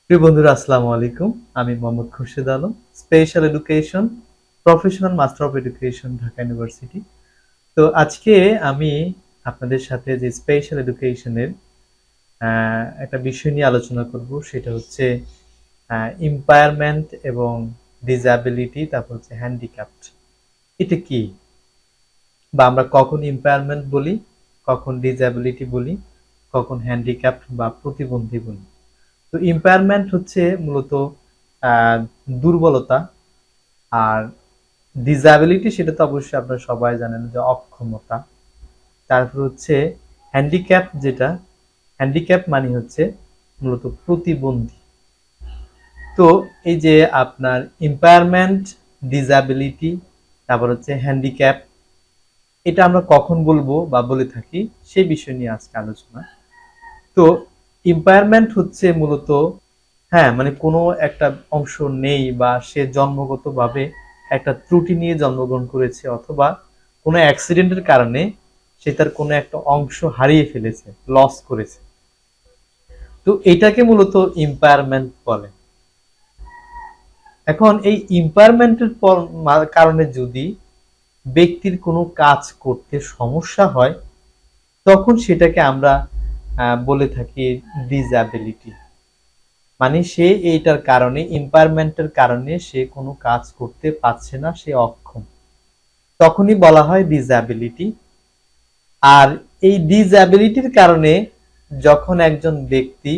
প্রিয় বন্ধুরা, আসসালামু আলাইকুম। আমি Mohammad Khorshed Alam, special education, professional master of education, Dhaka university. তো আজকে আমি আপনাদের সাথে যে স্পেশাল এডুকেশনের একটা বিষয় নিয়ে আলোচনা করব, সেটা হচ্ছে ইম্পায়ারমেন্ট এবং ডিসএবিলিটি, তারপর হচ্ছে হ্যান্ডিক্যাপড। এটা কি, বা আমরা কখন ইম্পায়ারমেন্ট বলি, কখন ডিসএবিলিটি বলি, কখন হ্যান্ডিক্যাপড বা প্রতিবন্ধী বলি। তো ইম্পায়ারমেন্ট হচ্ছে মূলত আহ, দুর্বলতা, আর ডিসএবিলিটি সেটা তো অবশ্যই আপনারা সবাই জানেন যে অক্ষমতা। তারপর হচ্ছে হ্যান্ডিক্যাপ, যেটা হ্যান্ডিক্যাপ মানে হচ্ছে মূলত প্রতিবন্ধী। তো এই যে আপনার ইম্পায়ারমেন্ট, ডিসএবিলিটি, তারপর হচ্ছে হ্যান্ডিক্যাপ, এটা আমরা কখন বলবো বা বলে থাকি সেই বিষয় নিয়ে আজকে আলোচনা। তো ইম্পায়ারমেন্ট হচ্ছে মূলত, হ্যাঁ, মানে কোনো একটা অংশ নেই, বা সে জন্মগতভাবে একটা ত্রুটি নিয়ে জন্মগ্রহণ করেছে, অথবা কোনো অ্যাক্সিডেন্টের কারণে সে তার কোনো একটা অংশ হারিয়ে ফেলেছে, লস করেছে। তো এটাকে মূলত ইম্পায়ারমেন্ট বলে। এখন এই ইম্পায়ারমেন্টের কারণে যদি ব্যক্তির কোনো কাজ করতে সমস্যা হয়, তখন সেটাকে আমরা বলে থাকি ডিসএবিলিটি। মানে সে এইটার কারণে, ইম্পায়ারমেন্টের কারণে সে কোনো কাজ করতে পারছে না, সে অক্ষম, তখনই বলা হয় ডিসএবিলিটি। আর এই ডিসএবিলিটির কারণে যখন একজন ব্যক্তি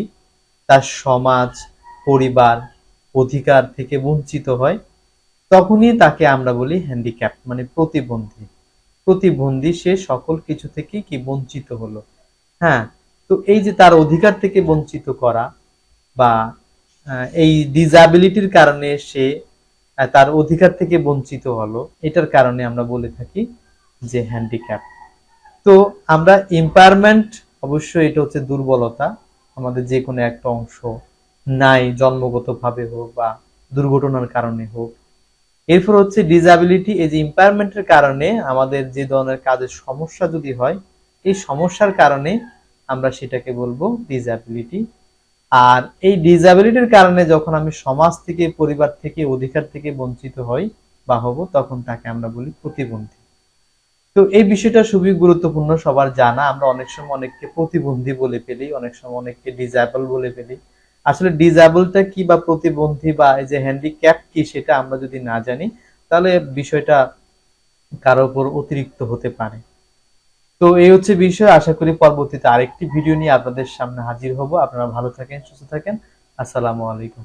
তার সমাজ, পরিবার, অধিকার থেকে বঞ্চিত হয়, তখনই তাকে আমরা বলি হ্যান্ডিক্যাপ, মানে প্রতিবন্ধী। প্রতিবন্ধী, সে সকল কিছু থেকে কি বঞ্চিত হলো। হ্যাঁ, তো এই যে তার অধিকার থেকে বঞ্চিত করা, বা এই ডিসএবিলিটির কারণে সে তার অধিকার থেকে বঞ্চিত হলো, এটার কারণে আমরা বলে থাকি যে হ্যান্ডিক্যাপ। তো আমরা ইম্পায়ারমেন্ট, অবশ্যই এটা হচ্ছে দুর্বলতা, আমাদের যে কোনো একটা অংশ নাই, জন্মগতভাবে হোক বা দুর্ঘটনার কারণে হোক। এরপর হচ্ছে ডিসএবিলিটি, এই যে ইম্পায়ারমেন্টের কারণে আমাদের যে ধরনের কাজের সমস্যা যদি হয়, এই সমস্যার কারণে আমরা সেটাকে বলবো ডিসএবিলিটি। আর এই ডিসএবিলিটির কারণে যখন আমি সমাজ থেকে, পরিবার থেকে, অধিকার থেকে বঞ্চিত হই বা হব, তখন তাকে আমরা বলি প্রতিবন্ধী। তো এই বিষয়টা খুবই গুরুত্বপূর্ণ সবার জানা। আমরা অনেক সময় অনেককে প্রতিবন্ধী বলে ফেলি, অনেক সময় অনেককে ডিসএবল বলে ফেলি। আসলে ডিসএবলটা কি বা প্রতিবন্ধী বা এই যে হ্যান্ডিক্যাপ কি, সেটা আমরা যদি না জানি, তাহলে বিষয়টা কারো উপর অতিরিক্ত হতে পারে। তো এই হচ্ছে বিষয়। আশা করি পরবর্তীতে আরেকটি ভিডিও নিয়ে আপনাদের সামনে হাজির হব। আপনারা ভালো থাকেন, সুস্থ থাকেন। আসসালামু আলাইকুম।